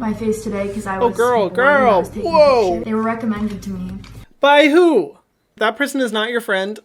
my face today because I was girl, taking whoa. pictures. They were recommended to me. By who? That person is not your friend.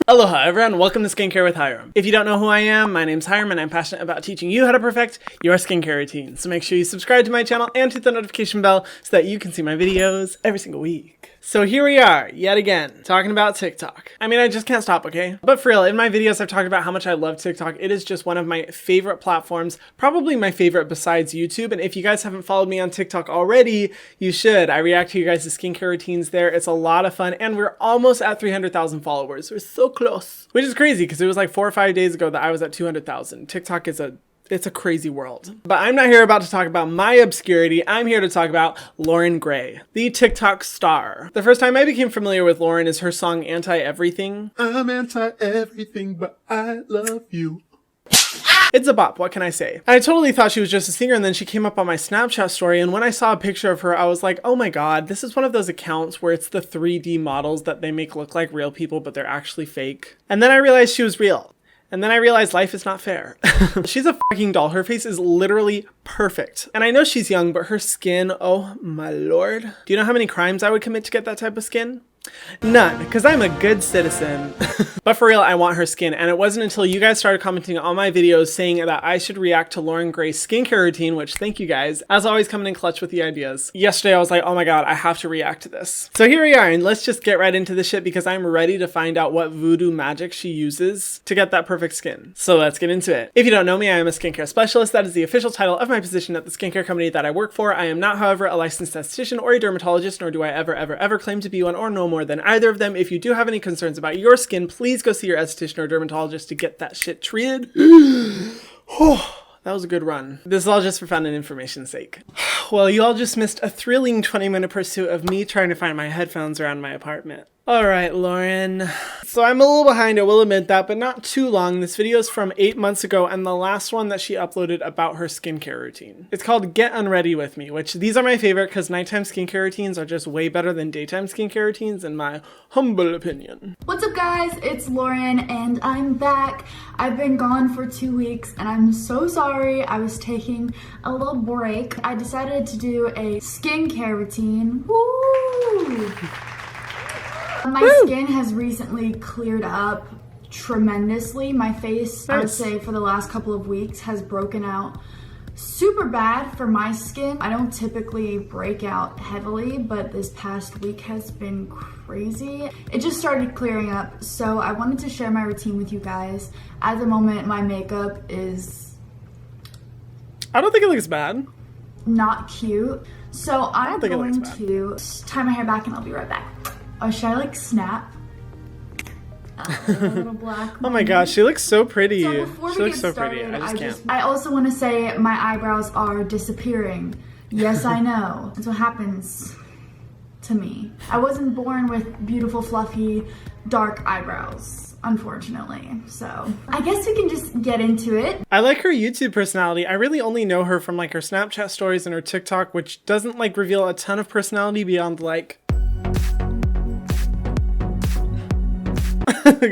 Aloha everyone, welcome to Skincare with Hiram. If you don't know who I am, my name's Hiram and I'm passionate about teaching you how to perfect your skincare routine. So make sure you subscribe to my channel and hit the notification bell so that you can see my videos every single week. So here we are, yet again, talking about TikTok. I mean, I just can't stop, okay? But for real, in my videos I've talked about how much I love TikTok. It is just one of my favorite platforms, probably my favorite besides YouTube. And if you guys haven't followed me on TikTok already, you should. I react to you guys' skincare routines there. It's a lot of fun and we're almost at 300,000 followers. We're so close. Which is crazy because it was like 4 or 5 days ago that I was at 200,000. TikTok is it's a crazy world. But I'm not here about to talk about my obscurity. I'm here to talk about Loren Gray, the TikTok star. The first time I became familiar with Loren is her song Anti-Everything. I'm anti-everything, but I love you. It's a bop, what can I say? I totally thought she was just a singer and then she came up on my Snapchat story and when I saw a picture of her, I was like, oh my god, this is one of those accounts where it's the 3D models that they make look like real people, but they're actually fake. And then I realized she was real. And then I realized life is not fair. She's a fucking doll. Her face is literally perfect. And I know she's young, but her skin, oh my lord. Do you know how many crimes I would commit to get that type of skin? None, because I'm a good citizen. But for real, I want her skin. And it wasn't until you guys started commenting on my videos saying that I should react to Loren Gray's skincare routine, which thank you guys, as always coming in clutch with the ideas. Yesterday, I was like, oh my god, I have to react to this. So here we are, and let's just get right into this shit because I'm ready to find out what voodoo magic she uses to get that perfect skin. So let's get into it. If you don't know me, I am a skincare specialist. That is the official title of my position at the skincare company that I work for. I am not, however, a licensed esthetician or a dermatologist, nor do I ever claim to be one or no more than either of them. If you do have any concerns about your skin, please go see your esthetician or dermatologist to get that shit treated. That was a good run. This is all just for fun and information's sake. Well, you all just missed a thrilling 20-minute pursuit of me trying to find my headphones around my apartment. Alright, Loren. So I'm a little behind, I will admit that, but not too long. This video is from 8 months ago and the last one that she uploaded about her skincare routine. It's called Get Unready With Me, which these are my favorite because nighttime skincare routines are just way better than daytime skincare routines in my humble opinion. What's up guys, it's Loren and I'm back. I've been gone for 2 weeks and I'm so sorry. I was taking a little break. I decided to do a skincare routine. Woo! My skin has recently cleared up tremendously. My face, nice. I would say for the last couple of weeks, has broken out super bad for my skin. I don't typically break out heavily, but this past week has been crazy. It just started clearing up, so I wanted to share my routine with you guys. At the moment, my makeup is... I don't think it looks bad. Not cute. So I'm going to tie my hair back and I'll be right back. Oh, should I like snap? A little black oh my gosh, she looks so pretty. So before she we looks get so started, pretty. I just can't. I also want to say my eyebrows are disappearing. Yes, I know. That's what happens to me. I wasn't born with beautiful, fluffy, dark eyebrows, unfortunately. So I guess we can just get into it. I like her YouTube personality. I really only know her from like her Snapchat stories and her TikTok, which doesn't like reveal a ton of personality beyond like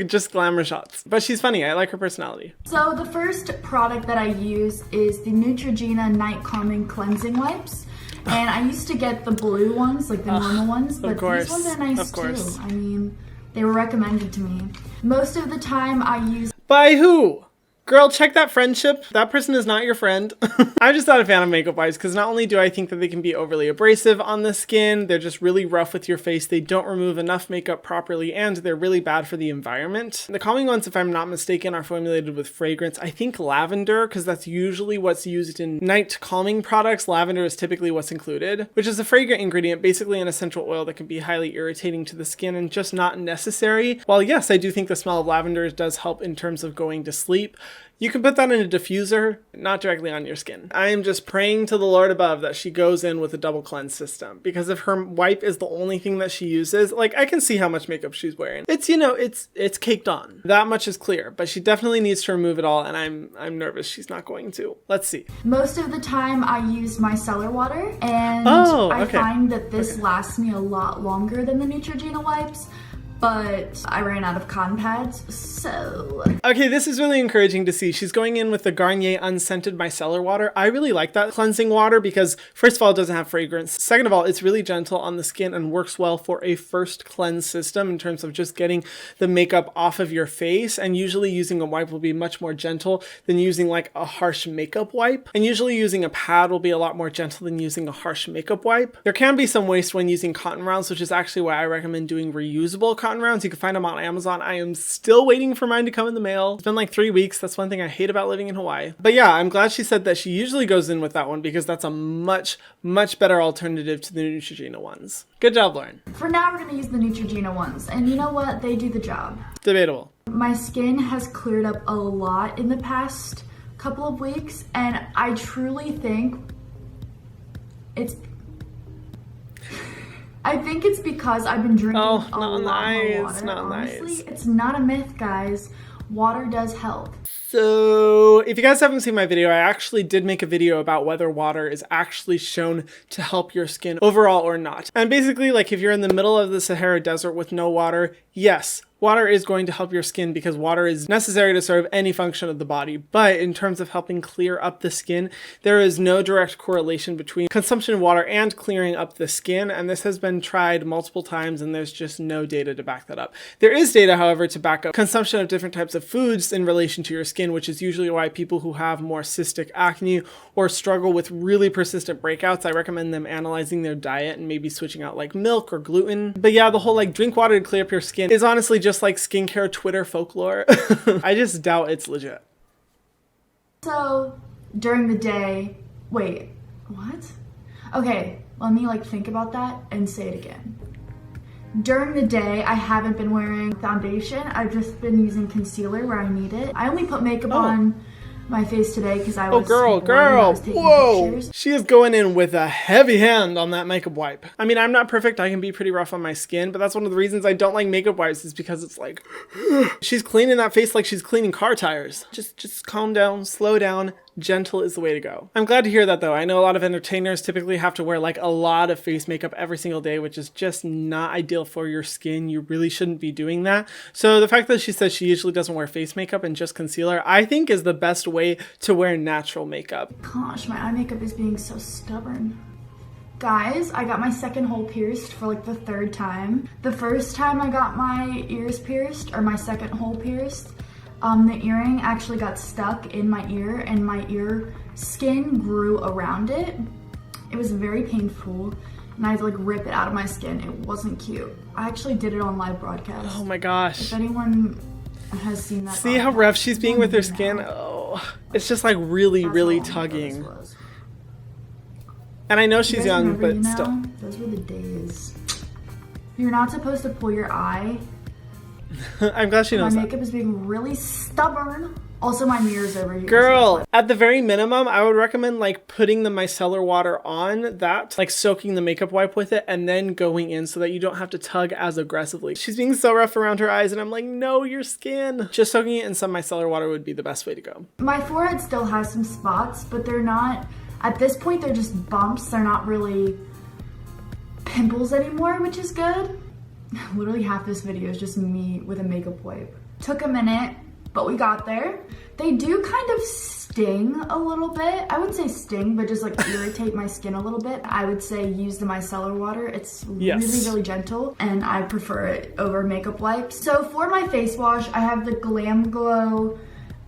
just glamour shots. But she's funny. I like her personality. So the first product that I use is the Neutrogena Night Calming Cleansing Wipes. And I used to get the blue ones, like the normal ones, but these ones are nice too. I mean, they were recommended to me. Most of the time I use... By who? Girl, check that friendship. That person is not your friend. I'm just not a fan of makeup wipes because not only do I think that they can be overly abrasive on the skin, they're just really rough with your face, they don't remove enough makeup properly, and they're really bad for the environment. The calming ones, if I'm not mistaken, are formulated with fragrance. I think lavender, because that's usually what's used in night calming products. Lavender is typically what's included, which is a fragrant ingredient, basically an essential oil that can be highly irritating to the skin and just not necessary. While yes, I do think the smell of lavender does help in terms of going to sleep, you can put that in a diffuser, not directly on your skin. I am just praying to the Lord above that she goes in with a double cleanse system, because if her wipe is the only thing that she uses, like I can see how much makeup she's wearing. It's, you know, it's caked on. That much is clear, but she definitely needs to remove it all, and I'm nervous she's not going to. Let's see. Most of the time I use micellar water, and I find that this lasts me a lot longer than the Neutrogena wipes. but I ran out of cotton pads, so. Okay, this is really encouraging to see. She's going in with the Garnier Unscented Micellar water. I really like that cleansing water because first of all, it doesn't have fragrance. Second of all, it's really gentle on the skin and works well for a first cleanse system in terms of just getting the makeup off of your face. And usually using a wipe will be much more gentle than using like a harsh makeup wipe. And usually using a pad will be a lot more gentle than using a harsh makeup wipe. There can be some waste when using cotton rounds, which is actually why I recommend doing reusable cotton rounds. You can find them on Amazon. I am still waiting for mine to come in the mail. It's been like 3 weeks. That's one thing I hate about living in Hawaii. But yeah, I'm glad she said that she usually goes in with that one because that's a much better alternative to the Neutrogena ones. Good job, Lauren. For now, we're gonna use the Neutrogena ones. And you know what? They do the job. Debatable. My skin has cleared up a lot in the past couple of weeks, and I truly think I think it's because I've been drinking a lot more water. Honestly, it's not a myth, guys. Water does help. So if you guys haven't seen my video, I actually did make a video about whether water is actually shown to help your skin overall or not. And basically, like if you're in the middle of the Sahara Desert with no water, yes, water is going to help your skin because water is necessary to serve any function of the body. But in terms of helping clear up the skin, there is no direct correlation between consumption of water and clearing up the skin. And this has been tried multiple times and there's just no data to back that up. There is data, however, to back up consumption of different types of foods in relation to your skin, which is usually why people who have more cystic acne or struggle with really persistent breakouts, I recommend them analyzing their diet and maybe switching out like milk or gluten. But yeah, the whole like drink water to clear up your skin is honestly just like skincare Twitter folklore. I just doubt it's legit. So during the day, wait, what? Okay, let me like think about that and say it again. During the day, I haven't been wearing foundation. I've just been using concealer where I need it. I only put makeup on my face today because I was girl, whoa, pictures. She is going in with a heavy hand on that makeup wipe. I mean, I'm not perfect. I can be pretty rough on my skin, but that's one of the reasons I don't like makeup wipes is because it's like, she's cleaning that face like she's cleaning car tires. Just calm down, slow down. Gentle is the way to go. I'm glad to hear that though. I know a lot of entertainers typically have to wear like a lot of face makeup every single day, which is just not ideal for your skin. You really shouldn't be doing that. So the fact that she says she usually doesn't wear face makeup and just concealer, I think is the best way to wear natural makeup. Gosh, my eye makeup is being so stubborn. Guys, I got my second hole pierced for like the 3rd time. The first time I got my ears pierced, or my second hole pierced, the earring actually got stuck in my ear and my ear skin grew around it. It was very painful and I had to like rip it out of my skin. It wasn't cute. I actually did it on live broadcast. Oh my gosh. If anyone has seen that. See how rough she's being with her skin? Oh, it's just like really tugging. And I know she's young, but still. Those were the days. You're not supposed to pull your eye. I'm glad she knows that. My makeup is being really stubborn. Also, my mirror's over here. Girl, at the very minimum, I would recommend like putting the micellar water on that, like soaking the makeup wipe with it and then going in so that you don't have to tug as aggressively. She's being so rough around her eyes and I'm like, no, your skin. Just soaking it in some micellar water would be the best way to go. My forehead still has some spots, but they're not, at this point, they're just bumps. They're not really pimples anymore, which is good. Literally half this video is just me with a makeup wipe. Took a minute, but we got there. They do kind of sting a little bit. I wouldn't say sting, but just like irritate my skin a little bit. I would say use the micellar water. It's really gentle and I prefer it over makeup wipes. So for my face wash, I have the GlamGlow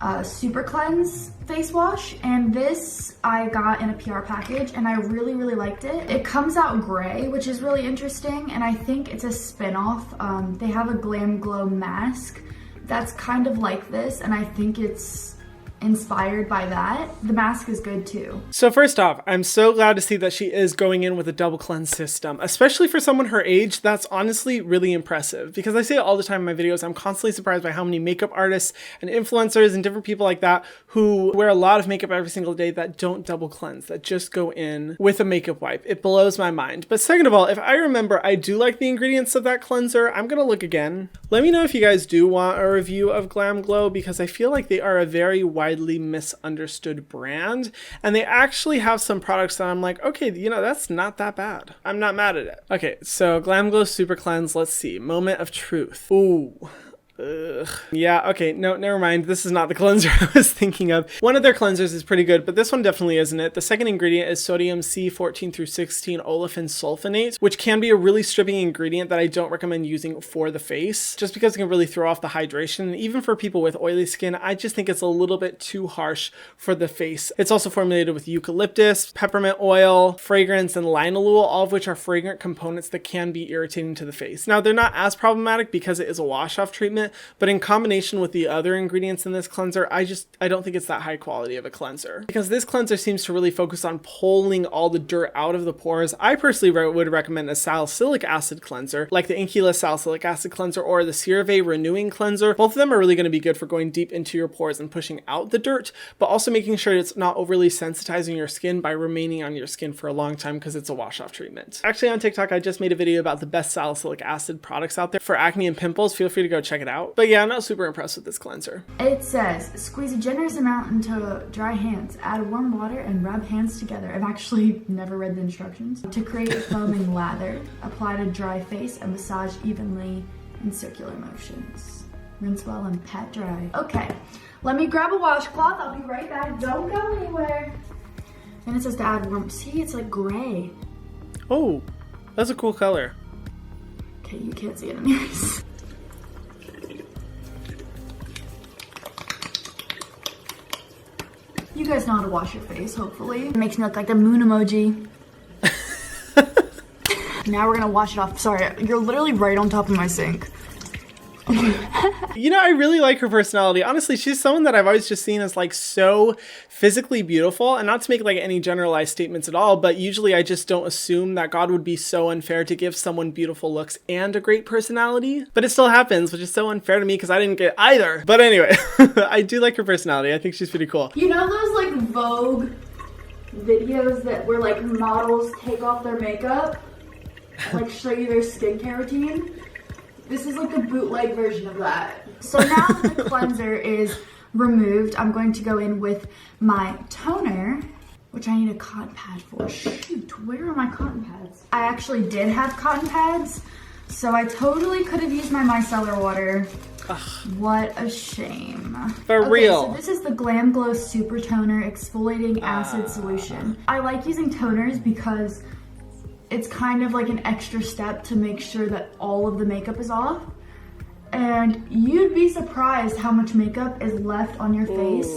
SuperCleanse face wash, and this I got in a PR package and I really liked it. It comes out gray, which is really interesting, and I think it's a spin-off. They have a GlamGlow mask that's kind of like this, and I think it's inspired by that. The mask is good too. So first off, I'm so glad to see that she is going in with a double cleanse system, especially for someone her age. That's honestly really impressive because I say it all the time in my videos. I'm constantly surprised by how many makeup artists and influencers and different people like that who wear a lot of makeup every single day that don't double cleanse, that just go in with a makeup wipe. It blows my mind. But second of all, if I remember, I do like the ingredients of that cleanser. I'm gonna look again. Let me know if you guys do want a review of GlamGlow because I feel like they are a very wide widely misunderstood brand. And they actually have some products that I'm like, okay, you know, that's not that bad. I'm not mad at it. Okay, so GlamGlow SuperCleanse, let's see. Moment of truth. Ooh. Ugh. Yeah, okay, no, never mind. This is not the cleanser I was thinking of. One of their cleansers is pretty good, but this one definitely isn't it. The second ingredient is sodium C14 through 16 olefin sulfonate, which can be a really stripping ingredient that I don't recommend using for the face, just because it can really throw off the hydration. And even for people with oily skin, I just think it's a little bit too harsh for the face. It's also formulated with eucalyptus, peppermint oil, fragrance, and linalool, all of which are fragrant components that can be irritating to the face. Now, they're not as problematic because it is a wash-off treatment, but in combination with the other ingredients in this cleanser, I don't think it's that high quality of a cleanser. Because this cleanser seems to really focus on pulling all the dirt out of the pores. I personally would recommend a salicylic acid cleanser, like the Inkila salicylic acid cleanser or the CeraVe renewing cleanser. Both of them are really going to be good for going deep into your pores and pushing out the dirt, but also making sure it's not overly sensitizing your skin by remaining on your skin for a long time because it's a wash-off treatment. Actually, on TikTok, I just made a video about the best salicylic acid products out there for acne and pimples. Feel free to go check it out. But yeah, I'm not super impressed with this cleanser. It says, squeeze a generous amount into dry hands, add warm water and rub hands together. I've actually never read the instructions. To create a foaming lather, apply to dry face and massage evenly in circular motions. Rinse well and pat dry. Okay, let me grab a washcloth. I'll be right back. Don't go anywhere. And it says to add warm, see, it's like gray. Oh, that's a cool color. Okay, you can't see it anyways. You guys know how to wash your face, hopefully. It makes me look like the moon emoji. Now we're gonna wash it off. Sorry, you're literally right on top of my sink. You know, I really like her personality. Honestly, she's someone that I've always just seen as like so physically beautiful, and not to make like any generalized statements at all, but usually I just don't assume that God would be so unfair to give someone beautiful looks and a great personality. But it still happens, which is so unfair to me because I didn't get either. But anyway, I do like her personality. I think she's pretty cool. You know those like Vogue videos that where like models take off their makeup, like show you their skincare routine? This is like the bootleg version of that. So now that the cleanser is removed, I'm going to go in with my toner, which I need a cotton pad for. Shoot, where are my cotton pads? I actually did have cotton pads, so I totally could have used my micellar water. Ugh. What a shame. For real. So this is the GlamGlow Super Toner Exfoliating Acid Solution. I like using toners because it's kind of like an extra step to make sure that all of the makeup is off. And you'd be surprised how much makeup is left on your face,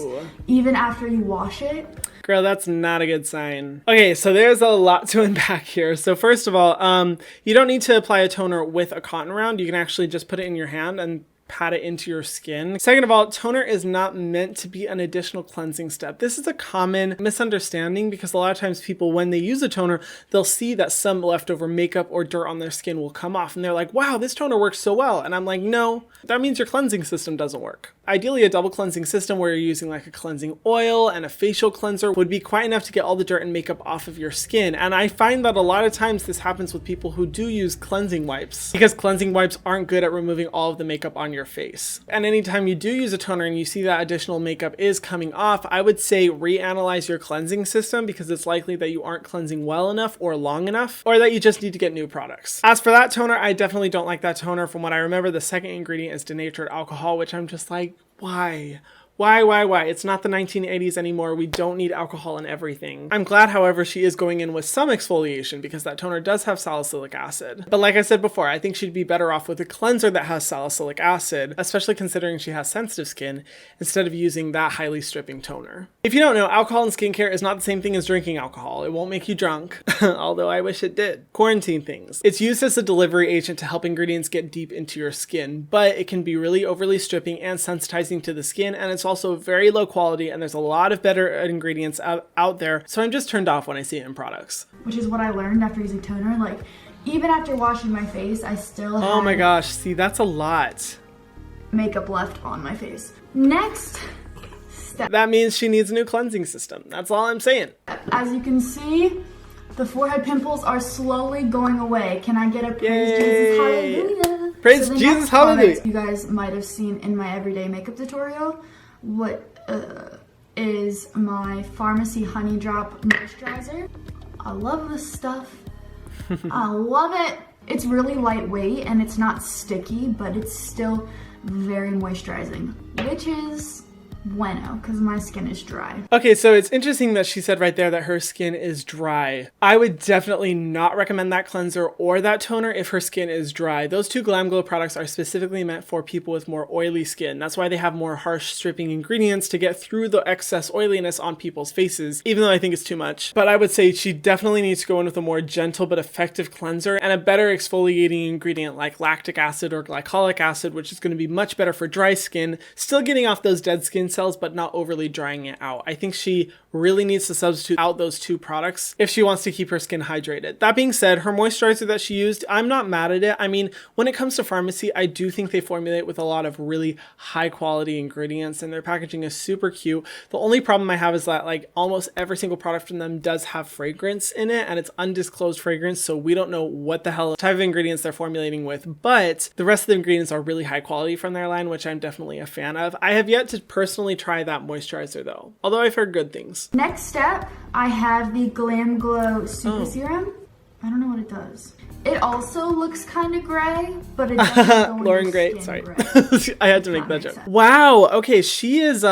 even after you wash it. Girl, that's not a good sign. Okay, so there's a lot to unpack here. So first of all, you don't need to apply a toner with a cotton round. You can actually just put it in your hand and pat it into your skin. Second of all, toner is not meant to be an additional cleansing step. This is a common misunderstanding because a lot of times people, when they use a toner, they'll see that some leftover makeup or dirt on their skin will come off and they're like, wow, this toner works so well. And I'm like, no, that means your cleansing system doesn't work. Ideally, a double cleansing system where you're using like a cleansing oil and a facial cleanser would be quite enough to get all the dirt and makeup off of your skin. And I find that a lot of times this happens with people who do use cleansing wipes because cleansing wipes aren't good at removing all of the makeup on your face. And anytime you do use a toner and you see that additional makeup is coming off, I would say reanalyze your cleansing system because it's likely that you aren't cleansing well enough or long enough, or that you just need to get new products. As for that toner, I definitely don't like that toner. From what I remember, the second ingredient is denatured alcohol, which I'm just like, why? Why? It's not the 1980s anymore. We don't need alcohol in everything. I'm glad, however, she is going in with some exfoliation because that toner does have salicylic acid. But like I said before, I think she'd be better off with a cleanser that has salicylic acid, especially considering she has sensitive skin, instead of using that highly stripping toner. If you don't know, alcohol in skincare is not the same thing as drinking alcohol. It won't make you drunk, although I wish it did. Quarantine things. It's used as a delivery agent to help ingredients get deep into your skin, but it can be really overly stripping and sensitizing to the skin, and it's also very low quality, and there's a lot of better ingredients out there, so I'm just turned off when I see it in products. Which is what I learned after using toner. Like, even after washing my face, I still have... Oh my gosh, see, that's a lot. ...makeup left on my face. Next step. That means she needs a new cleansing system. That's all I'm saying. As you can see, the forehead pimples are slowly going away. Can I get a praise Jesus hallelujah? Praise Jesus hallelujah. You guys might have seen in my everyday makeup tutorial. is my Farmacy Honey Drop Moisturizer. I love this stuff. I love it. It's really lightweight and it's not sticky, but it's still very moisturizing, which is bueno, because my skin is dry. Okay, so it's interesting that she said right there that her skin is dry. I would definitely not recommend that cleanser or that toner if her skin is dry. Those two GlamGlow products are specifically meant for people with more oily skin. That's why they have more harsh stripping ingredients to get through the excess oiliness on people's faces, even though I think it's too much. But I would say she definitely needs to go in with a more gentle but effective cleanser and a better exfoliating ingredient like lactic acid or glycolic acid, which is going to be much better for dry skin, still getting off those dead skin cells but not overly drying it out. I think she really needs to substitute out those two products if she wants to keep her skin hydrated. That being said, her moisturizer that she used, I'm not mad at it. I mean, when it comes to Farmacy, I do think they formulate with a lot of really high quality ingredients and their packaging is super cute. The only problem I have is that like almost every single product from them does have fragrance in it and it's undisclosed fragrance, so we don't know what the hell type of ingredients they're formulating with, but the rest of the ingredients are really high quality from their line, which I'm definitely a fan of. I have yet to personally try that moisturizer though, although I've heard good things. Next step, I have the GlamGlow Super Serum. I don't know what it does. It also looks kind of gray, but it doesn't go in Loren your Gray, skin sorry. gray. I had to make that joke. Sense. Wow, okay, she is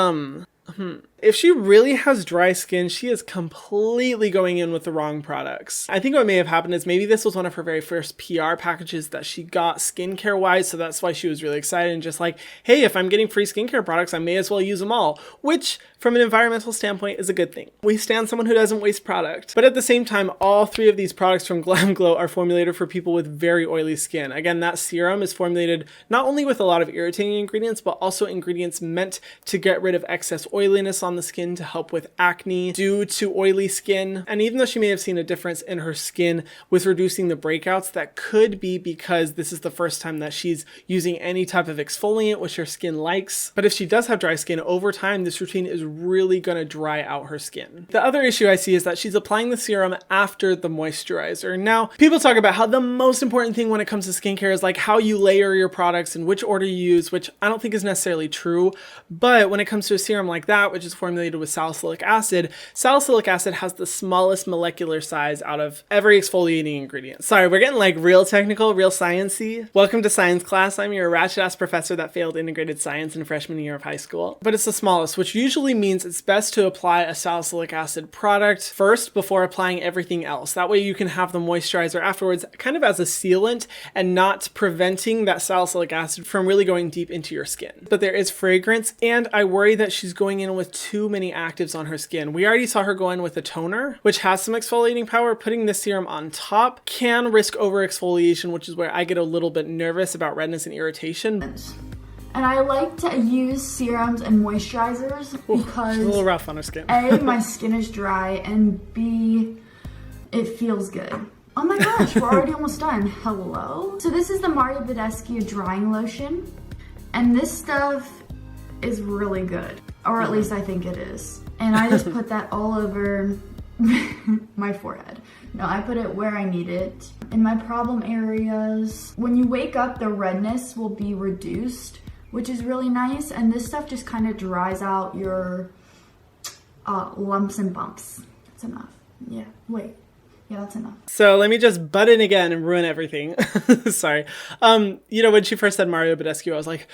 if she really has dry skin, she is completely going in with the wrong products. I think what may have happened is maybe this was one of her very first PR packages that she got skincare wise, so that's why she was really excited and just like, hey, if I'm getting free skincare products, I may as well use them all, which from an environmental standpoint is a good thing. We stand someone who doesn't waste product. But at the same time, all three of these products from GlamGlow are formulated for people with very oily skin. Again, that serum is formulated not only with a lot of irritating ingredients, but also ingredients meant to get rid of excess oiliness on the skin to help with acne due to oily skin. And even though she may have seen a difference in her skin with reducing the breakouts, that could be because this is the first time that she's using any type of exfoliant, which her skin likes. But if she does have dry skin, over time, this routine is really gonna dry out her skin. The other issue I see is that she's applying the serum after the moisturizer. Now, people talk about how the most important thing when it comes to skincare is like how you layer your products and which order you use, which I don't think is necessarily true. But when it comes to a serum like that, which is formulated with salicylic acid has the smallest molecular size out of every exfoliating ingredient. Sorry, we're getting like real technical, real sciencey. Welcome to science class. I'm your ratchet ass professor that failed integrated science in freshman year of high school. But it's the smallest, which usually means it's best to apply a salicylic acid product first before applying everything else. That way you can have the moisturizer afterwards kind of as a sealant and not preventing that salicylic acid from really going deep into your skin. But there is fragrance, and I worry that she's going in with too many actives on her skin. We already saw her go in with a toner, which has some exfoliating power. Putting this serum on top can risk over exfoliation, which is where I get a little bit nervous about redness and irritation. And I like to use serums and moisturizers because it's a little rough on her skin. A, my skin is dry, and B, it feels good. Oh my gosh, we're already almost done. Hello? So this is the Badescu drying lotion, and this stuff is really good, or at least I think it is. And I just put that all over my forehead. No, I put it where I need it. In my problem areas, when you wake up, the redness will be reduced, which is really nice. And this stuff just kind of dries out your lumps and bumps. That's enough. Yeah, wait. Yeah, that's enough. So let me just butt in again and ruin everything. Sorry. You know, when she first said Badescu, I was like,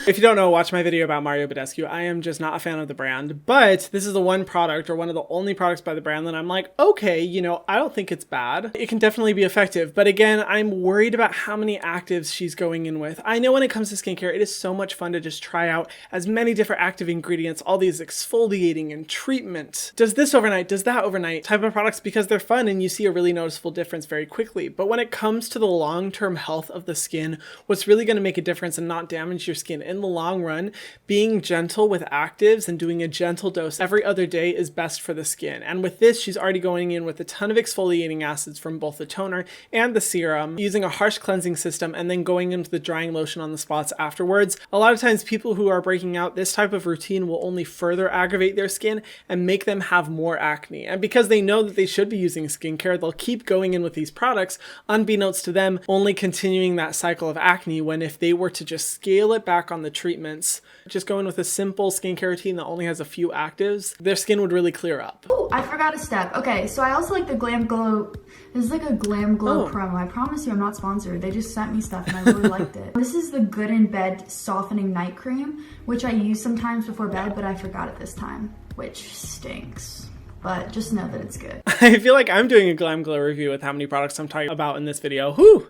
if you don't know, watch my video about Badescu. I am just not a fan of the brand, but this is the one product or one of the only products by the brand that I'm like, okay, you know, I don't think it's bad. It can definitely be effective. But again, I'm worried about how many actives she's going in with. I know when it comes to skincare, it is so much fun to just try out as many different active ingredients, all these exfoliating and treatment. Does this overnight, does that overnight type of products, because they're fun and you see a really noticeable difference very quickly. But when it comes to the long-term health of the skin, what's really going to make a difference and not damage your skin in the long run, being gentle with actives and doing a gentle dose every other day is best for the skin. And with this, she's already going in with a ton of exfoliating acids from both the toner and the serum, using a harsh cleansing system and then going into the drying lotion on the spots afterwards. A lot of times people who are breaking out this type of routine will only further aggravate their skin and make them have more acne. And because they know that they should be using skincare, they'll keep going in with these products, unbeknownst to them, only continuing that cycle of acne, when if they were to just scale it back on on the treatments, just going with a simple skincare routine that only has a few actives, their skin would really clear up. Oh, I forgot a step. Okay, so I also like the GlamGlow. This is like a GlamGlow promo. I promise you I'm not sponsored. They just sent me stuff and I really liked it. This is the Good in Bed Softening Night Cream, which I use sometimes before bed, but I forgot it this time, which stinks. But just know that it's good. I feel like I'm doing a GlamGlow review with how many products I'm talking about in this video. Whew.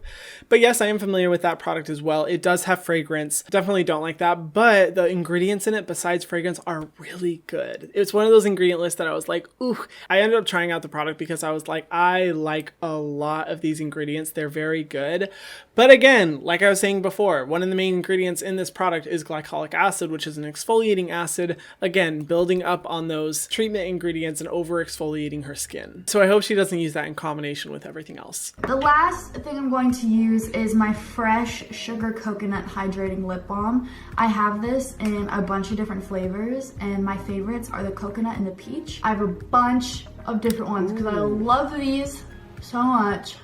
But yes, I am familiar with that product as well. It does have fragrance. Definitely don't like that. But the ingredients in it besides fragrance are really good. It's one of those ingredient lists that I was like, ooh. I ended up trying out the product because I was like, I like a lot of these ingredients. They're very good. But again, like I was saying before, one of the main ingredients in this product is glycolic acid, which is an exfoliating acid. Again, building up on those treatment ingredients and over exfoliating her skin. So I hope she doesn't use that in combination with everything else. The last thing I'm going to use is my Fresh Sugar Coconut Hydrating Lip Balm. I have this in a bunch of different flavors and my favorites are the coconut and the peach. I have a bunch of different ones because I love these so much.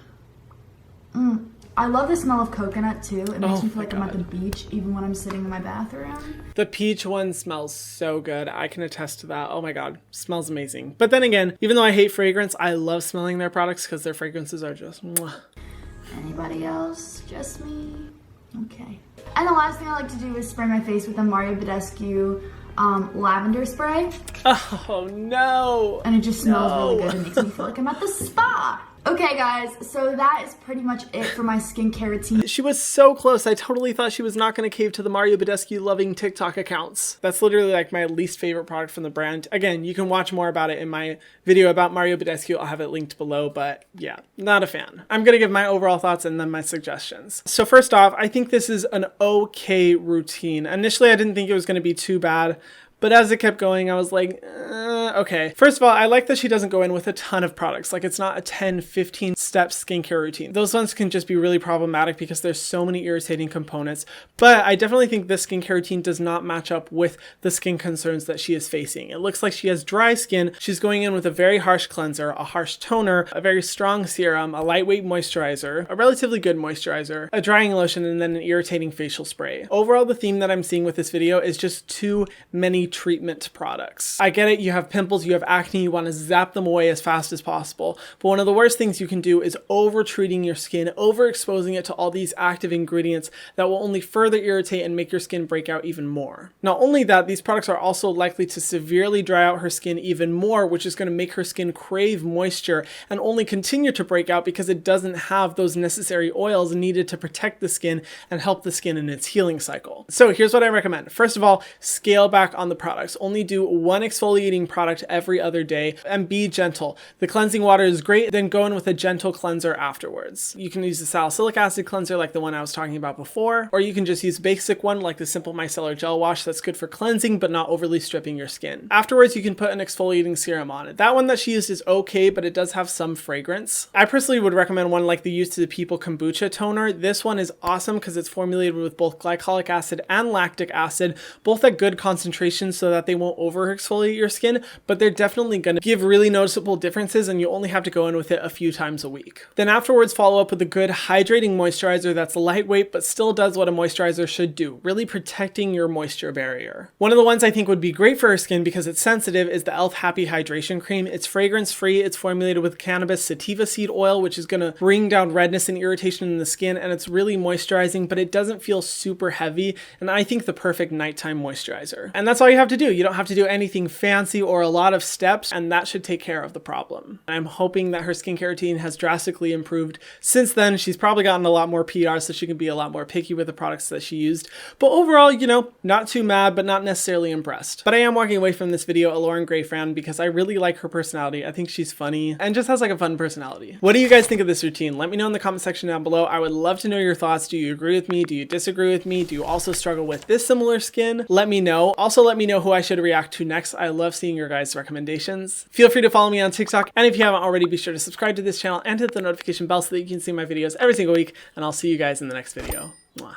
I love the smell of coconut too. It makes me feel like I'm at the beach even when I'm sitting in my bathroom. The peach one smells so good. I can attest to that. Oh my God, smells amazing. But then again, even though I hate fragrance, I love smelling their products because their fragrances are just mwah. Anybody else? Just me? Okay. And the last thing I like to do is spray my face with a Mario Badescu lavender spray. Oh no. And it just smells really good. It makes me feel like I'm at the spa. Okay guys, so that is pretty much it for my skincare routine. She was so close. I totally thought she was not going to cave to the Mario Badescu loving TikTok accounts. That's literally like my least favorite product from the brand. Again, you can watch more about it in my video about Mario Badescu. I'll have it linked below, but yeah, not a fan. I'm going to give my overall thoughts and then my suggestions. So first off, I think this is an okay routine. Initially, I didn't think it was going to be too bad. But as it kept going, I was like, okay. First of all, I like that she doesn't go in with a ton of products. Like it's not a 10, 15 step skincare routine. Those ones can just be really problematic because there's so many irritating components. But I definitely think this skincare routine does not match up with the skin concerns that she is facing. It looks like she has dry skin. She's going in with a very harsh cleanser, a harsh toner, a very strong serum, a lightweight moisturizer, a relatively good moisturizer, a drying lotion, and then an irritating facial spray. Overall, the theme that I'm seeing with this video is just too many treatment products. I get it, you have pimples, you have acne, you want to zap them away as fast as possible, but one of the worst things you can do is over treating your skin, overexposing it to all these active ingredients that will only further irritate and make your skin break out even more. Not only that, these products are also likely to severely dry out her skin even more, which is going to make her skin crave moisture and only continue to break out because it doesn't have those necessary oils needed to protect the skin and help the skin in its healing cycle. So here's what I recommend. First of all, scale back on the products. Only do one exfoliating product every other day and be gentle. The cleansing water is great, then go in with a gentle cleanser afterwards. You can use the salicylic acid cleanser like the one I was talking about before, or you can just use a basic one like the simple Micellar gel wash that's good for cleansing but not overly stripping your skin. Afterwards, you can put an exfoliating serum on it. That one that she used is okay, but it does have some fragrance. I personally would recommend one like the Used to the People Kombucha toner. This one is awesome because it's formulated with both glycolic acid and lactic acid, both at good concentrations so that they won't over exfoliate your skin, but they're definitely going to give really noticeable differences and you only have to go in with it a few times a week. Then afterwards, follow up with a good hydrating moisturizer that's lightweight but still does what a moisturizer should do, really protecting your moisture barrier. One of the ones I think would be great for her skin because it's sensitive is the e.l.f. Happy Hydration Cream. It's fragrance free, it's formulated with cannabis sativa seed oil, which is going to bring down redness and irritation in the skin, and it's really moisturizing, but it doesn't feel super heavy, and I think the perfect nighttime moisturizer. And that's all you have to do. You don't have to do anything fancy or a lot of steps, and that should take care of the problem. I'm hoping that her skincare routine has drastically improved since then. She's probably gotten a lot more PR so she can be a lot more picky with the products that she used. But overall, you know, not too mad, but not necessarily impressed. But I am walking away from this video a Loren Gray fan because I really like her personality. I think she's funny and just has like a fun personality. What do you guys think of this routine? Let me know in the comment section down below. I would love to know your thoughts. Do you agree with me? Do you disagree with me? Do you also struggle with this similar skin? Let me know. Also, let me know who I should react to next. I love seeing your guys' recommendations. Feel free to follow me on TikTok, and if you haven't already, be sure to subscribe to this channel and hit the notification bell so that you can see my videos every single week, and I'll see you guys in the next video. Mwah.